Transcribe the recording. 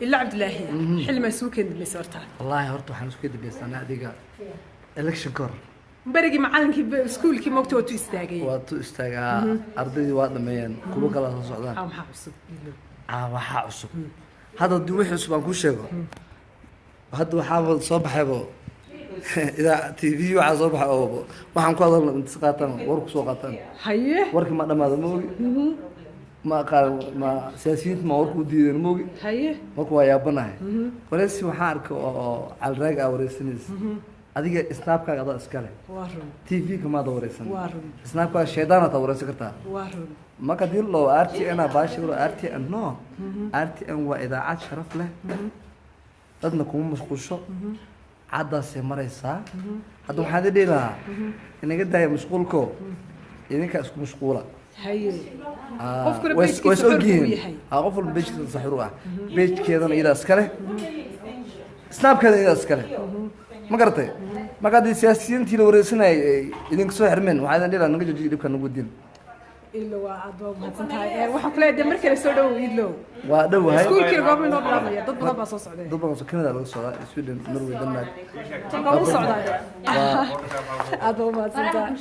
إلا عبد الله حلم سوكن بسورتها والله هرتو حنسكت بس أنا ديجا إلكشن كور برجي معلنك سكول كي موقت وتو استاجي واتو استاجا أرضي واد ميان كلو كلا صعدان هم حاسب waxaa cusub hadda dib wixii cusub aan ku sheego hadda waxaa soo baxay ida TV waxa soo baxay oo waxaan ku hadalnaa inta qaataan warku soo qaataan haye warkii ma dhamaado moogi ma qaar ma siyaasiyiinta ma warku diideen moogi haye marka waa yaabanahay wareysi waxaa arkay oo calraag ah wareysanaysa adiga snapkaaga adaa iska leh waarun TV kama adaa wareysan waarun snapkaaga sheedaan aad wareysan kartaa waarun ما كدير لو RTN باشر RTN نو RTN وإذاعات شرف له dadna kuma mashquulsho cadaas ay maraysaa hadda waxaad idhiilaa inaga daaya mashquulko idinka isku mashquula haye qofkuna beejkiisa ogyihiin qof walba beejkiisa saxir u ah beejkeedana idaa iskale snapkeeda idaa iskale ma garatay marka haddii siyaasiyiintii la wareysanayay idinka soo xirmeen waxaad idhiilaa naga joojiya dhibka nagu diin إلا وعدوا مهتمتها وحكلا دم مركز سودو إدلو وادو هاي سكول كي رقم من أبلا يا ضد غبا صوص عليه ضد غبا كندا لو صار سويدن نرويج دنمارك تقول صعدة عدوا مهتمتها